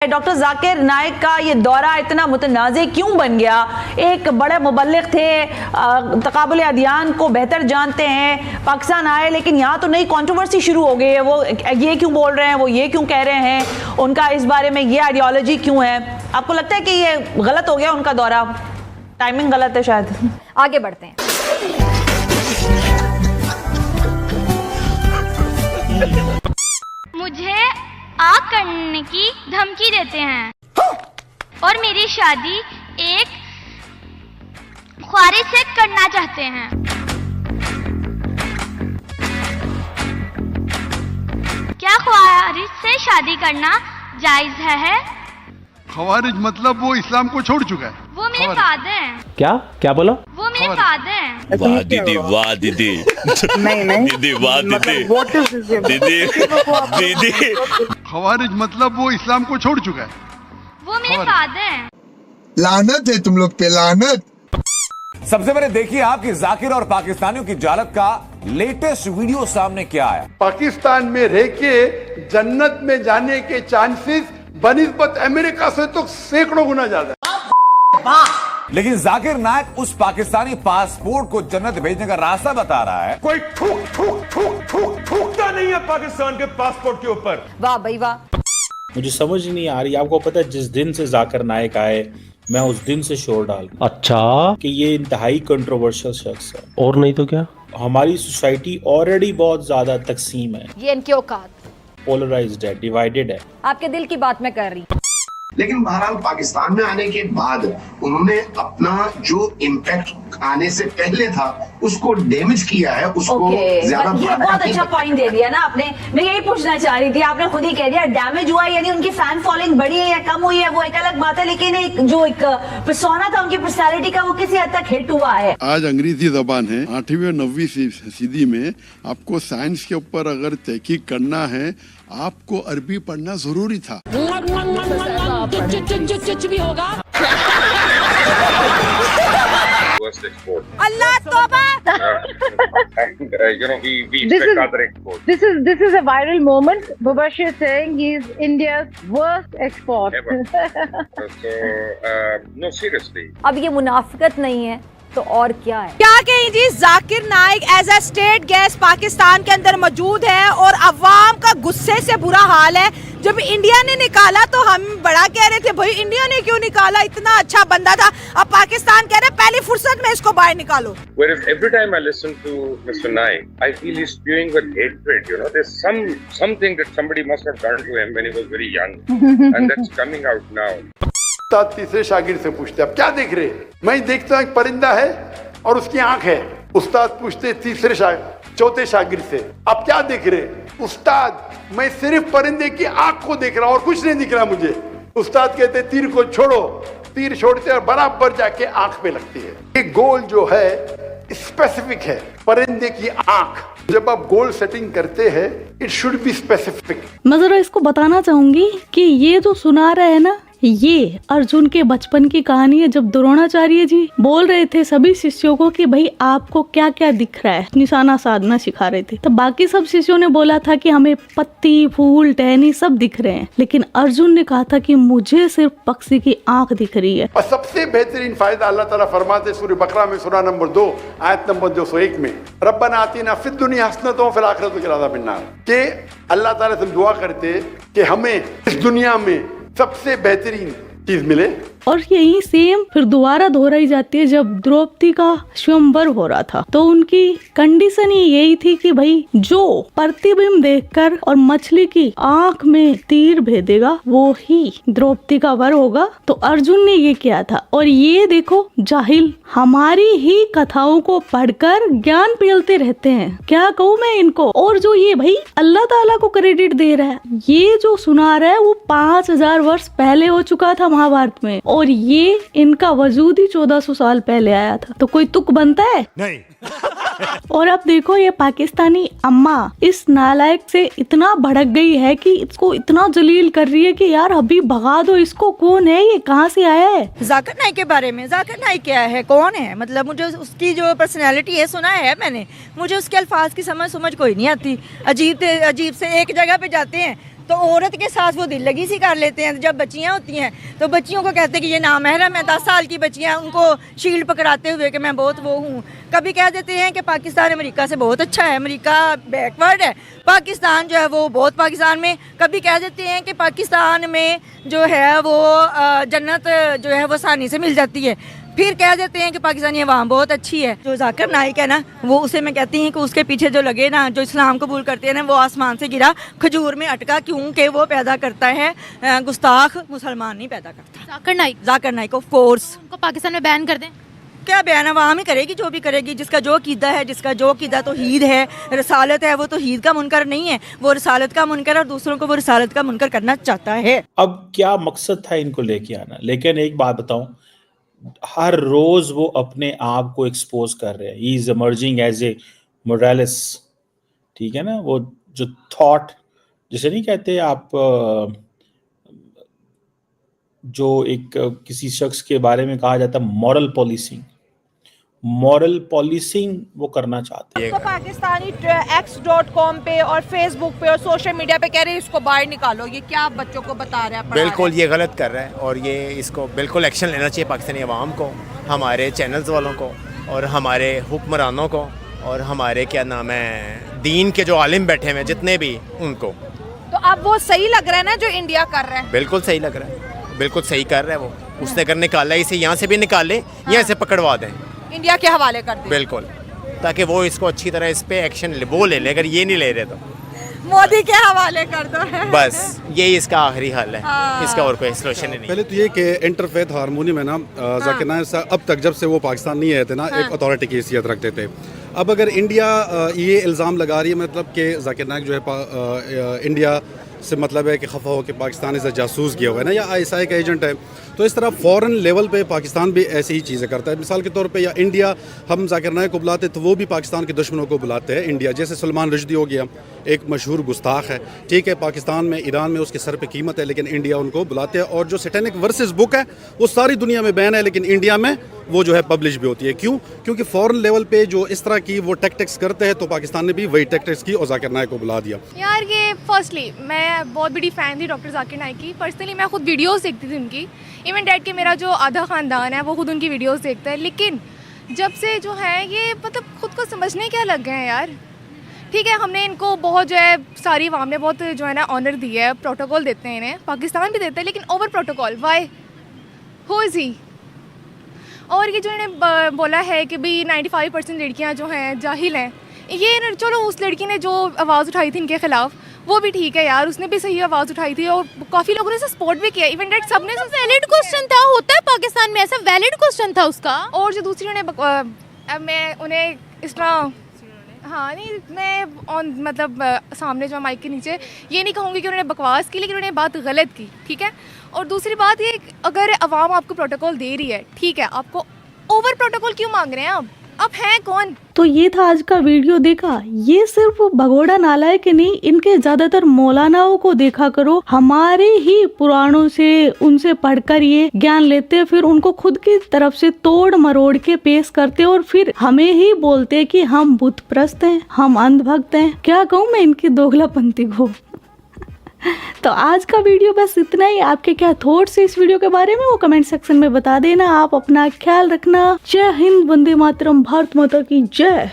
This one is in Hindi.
डॉक्टर जाकिर नाइक का ये दौरा इतना मुतनाज़े क्यों बन गया? एक बड़े मुबल्लिग थे, तकाबुल अदियान को बेहतर जानते हैं, पाकिस्तान आए, लेकिन यहाँ तो नई कंट्रोवर्सी शुरू हो गई है। वो ये क्यों बोल रहे हैं, वो ये क्यों कह रहे हैं, उनका इस बारे में ये आइडियोलॉजी क्यों है? आपको लगता है कि ये गलत हो गया उनका दौरा, टाइमिंग गलत है शायद? आगे बढ़ते हैं। मुझे आग करने की धमकी देते हैं और मेरी शादी एक ख्वारिज से करना चाहते हैं। क्या ख्वारिज से शादी करना जायज है? खवारिज मतलब वो इस्लाम को छोड़ चुका है। वो मेरे फादर हैं। क्या बोला? वो मेरे फादर हैं। वाह दीदी, वाह दीदी, नहीं दीदी, वाह दीदी, दीदी, दीदी। खवारिज मतलब वो इस्लाम को छोड़ चुका है। वो मेरे फादर हैं। लानत है तुम लोग पे, लानत। सबसे पहले देखिए आपकी जाकिर और पाकिस्तानियों की जालत का लेटेस्ट वीडियो सामने क्या आया। पाकिस्तान में रह के जन्नत में जाने के चांसेस बनिस्बत अमेरिका से तो सैकड़ों गुना ज्यादा है। लेकिन जाकिर नाइक उस पाकिस्तानी पासपोर्ट को जन्नत भेजने का रास्ता बता रहा है। कोई थूकता नहीं है पाकिस्तान के पासपोर्ट के ऊपर। वाह भाई वाह। मुझे समझ नहीं आ रही। आपको पता है जिस दिन से जाकिर नाइक आए मैं उस दिन से शोर डाल। अच्छा, कि ये इंतहाई कंट्रोवर्शियल शख्स है। और नहीं तो क्या? हमारी सोसाइटी ऑलरेडी बहुत ज्यादा तकसीम है, ये इनकी औकात, पोलराइज्ड है, डिवाइडेड है। आपके दिल की बात मैं कर रही हूँ। लेकिन बहरहाल पाकिस्तान में आने के बाद उन्होंने अपना जो इम्पैक्ट आने से पहले था उसको डैमेज किया है, उसको ज्यादा। ये बहुत अच्छा पॉइंट दे दिया ना आपने। मैं यही पूछना चाह रही थी, आपने खुद ही कह दिया डैमेज हुआ, यानी उनकी फैन फॉलोइंग बढ़ी है या कम हुई है वो एक अलग बात है, लेकिन एक जो एक पर्सोना था उनकी पर्सनैलिटी का वो किसी हद तक हिट हुआ है। आज अंग्रेजी जबान है, 8वीं और 9वीं सदी में आपको साइंस के ऊपर अगर तहकीक करना है आपको अरबी पढ़ना जरूरी था। भी होगा। Worst export. अल्लाह तौबा। And we expect other export. This is a viral moment. Mubashir saying he is India's worst export. Ever. So, no, seriously. अब ये मुनाफिकत नहीं है तो और क्या है? क्या कहें जी, Zakir Naik as a state guest Pakistan के अंदर मौजूद है और अवाम का गुस्से से बुरा हाल है। जब इंडिया ने निकाला तो हम बड़ा कह रहे थे भाई इंडिया ने क्यों निकाला, इतना अच्छा बंदा था। अब पाकिस्तान कह रहे पहली फुर्सत में इसको बाहर निकालो। Whereas every time I listen to Mr. Naik, I feel he's spewing with hatred. There's something that somebody must have done to him when he was very young, and that's coming out now. तीसरे शागिर्द से पूछते अब क्या देख रहे हैं? मैं देखता हूँ एक परिंदा है और उसकी आंख है। उस्ताद पूछते चौथे शागिर्द से अब क्या देख रहे हैं? उस्ताद मैं सिर्फ परिंदे की आंख को देख रहा हूँ और कुछ नहीं दिख रहा मुझे। उस्ताद कहते तीर को छोड़ो, तीर छोड़ते और बराबर जाके आंख पे लगती है। ये गोल जो है स्पेसिफिक है, परिंदे की आंख। जब आप गोल सेटिंग करते हैं इट शुड बी स्पेसिफिक। मैं जरा इसको बताना चाहूंगी कि ये जो सुना रहे हैं ना, ये अर्जुन के बचपन की कहानी है। जब द्रोणाचार्य जी बोल रहे थे सभी शिष्यों को कि भाई आपको क्या क्या दिख रहा है, निशाना साधना सिखा रहे थे, तो बाकी सब शिष्यों ने बोला था कि हमें पत्ती, फूल, टहनी सब दिख रहे हैं, लेकिन अर्जुन ने कहा था कि मुझे सिर्फ पक्षी की आंख दिख रही है। और सबसे बेहतरीन फायदा अल्लाह ताला फरमाते सूरह बकरा में सूरह नंबर 2 आयत नंबर 201 में, रब्बना आतिना फिद दुनिया हसनतन व फिल आखिरति अज़ाब अन्नार, कि अल्लाह ताला से दुआ करते कि हमें इस दुनिया में सबसे बेहतरीन चीज मिले। और यही सेम फिर दोबारा दोहराई जाती है जब द्रौपदी का स्वयंवर हो रहा था, तो उनकी कंडीशन ही यही थी कि भाई जो प्रतिबिंब देखकर और मछली की आंख में तीर भेदेगा वो ही द्रौपदी का वर होगा। तो अर्जुन ने ये किया था। और ये देखो जाहिल हमारी ही कथाओं को पढ़कर ज्ञान पेलते रहते हैं, क्या कहूँ मैं इनको। और जो ये भाई अल्लाह ताला को क्रेडिट दे रहा है, ये जो सुना रहा है वो 5000 वर्ष पहले हो चुका था महाभारत में, और ये इनका वजूद ही 1400 साल पहले आया था। तो कोई तुक बनता है? नहीं। और अब देखो ये पाकिस्तानी अम्मा इस नालायक से इतना भड़क गई है कि इसको इतना जलील कर रही है कि यार अभी भगा दो इसको। कौन है ये, कहाँ से आया है? जाकिर नाइक के बारे में, जाकिर नाइक क्या है, कौन है? मतलब मुझे उसकी जो पर्सनैलिटी है सुना है मैंने, मुझे उसके अल्फाज की समझ कोई नहीं आती। अजीब से एक जगह पे जाते हैं तो औरत के साथ वो दिल लगी सी कर लेते हैं। जब बच्चियां होती हैं तो बच्चियों को कहते हैं कि ये नामहरम है, 10 साल की बच्चियां, उनको शील्ड पकड़ाते हुए कि मैं बहुत वो हूँ। कभी कह देते हैं कि पाकिस्तान अमेरिका से बहुत अच्छा है, अमेरिका बैकवर्ड है, पाकिस्तान जो है वो बहुत पाकिस्तान में। कभी कह देते हैं कि पाकिस्तान में जो है वो जन्नत जो है वो आसानी से मिल जाती है। फिर कह देते हैं कि पाकिस्तानी अवाम बहुत अच्छी है। जो जाकिर नाइक है ना, वो उसे मैं कहती हूँ कि उसके पीछे जो लगे ना, जो इस्लाम कबूल करते हैं ना, वो आसमान से गिरा खजूर में अटका, क्योंकि वो पैदा करता है गुस्ताख, मुसलमान नहीं पैदा करता। Zakir Naik of course. उनको पाकिस्तान में बैन कर दें? क्या बयान अवाम ही करेगी, जो भी करेगी, जिसका जो कीदा है, जिसका जो कीदा तौहीद है, रसालत है, वो तौहीद का मुनकर नहीं है, वो रसालत का मुनकर और दूसरों को वो रसालत का मुनकर करना चाहता है। अब क्या मकसद था इनको लेके आना? लेकिन एक बात बताऊं, हर रोज वो अपने आप को एक्सपोज कर रहे हैं। He is emerging as a moralist, ठीक है ना? वो जो थॉट, जिसे नहीं कहते आप, जो एक किसी शख्स के बारे में कहा जाता है मॉरल पॉलिसिंग वो करना चाहते हैं। तो पाकिस्तानी x.com पे और फेसबुक पे और सोशल मीडिया पे कह रहे हैं इसको बाहर निकालो। ये क्या आप बच्चों को बता रहे हैं? बिल्कुल ये गलत कर रहा है और ये इसको बिल्कुल एक्शन लेना चाहिए पाकिस्तानी अवाम को, हमारे चैनल्स वालों को और हमारे हुक्मरानों को और हमारे क्या नाम है दीन के जो आलिम बैठे हुए जितने भी, उनको। तो अब वो सही लग रहा है ना जो इंडिया कर रहा है? बिल्कुल सही लग रहा है, बिल्कुल सही कर रहा है वो। उसने अगर निकाला इसे यहाँ से भी निकाले, यहाँ से पकड़वा दें, इंडिया के हवाले कर दें। बिल्कुल, ताकि वो इसको अच्छी तरह इस पे एक्शन वो ले ले। अगर ये नहीं ले रहे तो मोदी के हवाले कर दो। बस यही इसका आखिरी हल है, इसका और कोई सोल्यूशन नहीं। पहले तो ये कि इंटरफेथ हारमोनी में ना जाकिर नाइक अब तक जब से वो पाकिस्तान नहीं आए थे ना, एक अथॉरिटी की हैसियत रखते थे। अब अगर इंडिया ये इल्ज़ाम लगा रही है मतलब कि जाकिर नाइक जो है इंडिया से मतलब है कि खफा हो कि पाकिस्तान से जासूस किया हुआ है ना, या ISI का एजेंट है, तो इस तरह फ़ॉरेन लेवल पे पाकिस्तान भी ऐसी ही चीज़ें करता है। मिसाल के तौर पे या इंडिया हम जाकिर नाइक को बुलाते तो वो भी पाकिस्तान के दुश्मनों को बुलाते हैं इंडिया। जैसे सलमान रुश्दी हो गया, एक मशहूर गुस्ताख है, ठीक है, पाकिस्तान में ईरान में उसके सर पे कीमत है, लेकिन इंडिया उनको बुलाते हैं। और जो सैटेनिक वर्सेस बुक है वो सारी दुनिया में बैन है, लेकिन इंडिया में वो जो है पब्लिश भी होती है। क्यों? क्योंकि फ़ॉरेन लेवल पे जो इस तरह की वो टैक्टिक्स करते हैं, तो पाकिस्तान ने भी वही टैक्टिक्स की और जाकिर नाइक को बुला दिया। यार ये फर्स्टली मैं बहुत बड़ी फ़ैन थी डॉक्टर जाकिर नाइक की। पर्सनली मैं खुद वीडियोस देखती थी उनकी। इवन डैड के मेरा जो आधा ख़ानदान है वो खुद उनकी वीडियोस देखता है। लेकिन जब से जो है ये मतलब खुद को समझने क्या लग गए हैं यार। ठीक है, हमने इनको बहुत जो है सारी अवाम ने बहुत जो है ना ऑनर दिया है, प्रोटोकॉल देते हैं इन्हें, पाकिस्तान भी देता है, लेकिन over protocol why, who is he? और ये जो इन्हें बोला है कि भाई 95% लड़कियां जो हैं जाहिल हैं, ये चलो उस लड़की ने जो आवाज़ उठाई थी इनके खिलाफ वो भी ठीक है यार, उसने भी सही आवाज़ उठाई थी और काफ़ी लोगों ने उसे सपोर्ट भी किया। इवन डेट सबने वैलिड क्वेश्चन था, होता है पाकिस्तान में ऐसा, वैलिड क्वेश्चन था उसका। और जो दूसरी अब मैं उन्हें इस तरह हाँ नहीं मैं मतलब सामने जो माइक के नीचे ये नहीं कहूँगी कि उन्होंने बकवास की, लेकिन उन्होंने बात गलत की, ठीक है। और दूसरी बात ये, अगर अवाम आपको प्रोटोकॉल दे रही है, ठीक है, आपको ओवर प्रोटोकॉल क्यों मांग रहे हैं अब हैं कौन? तो ये था आज का वीडियो। देखा, ये सिर्फ भगोड़ा नालायक के नहीं, इनके ज्यादातर मौलानाओं को देखा करो, हमारे ही पुराणों से उनसे पढ़कर ये ज्ञान लेते, फिर उनको खुद की तरफ से तोड़ मरोड़ के पेश करते और फिर हमें ही बोलते कि हम बुत प्रस्त हैं, हम अंधभक्त हैं। क्या कहूँ मैं इनकी दोगलापंथी को। तो आज का वीडियो बस इतना ही। आपके क्या थॉट्स है इस वीडियो के बारे में वो कमेंट सेक्शन में बता देना। आप अपना ख्याल रखना। जय हिंद, वंदे मातरम, भारत माता की जय।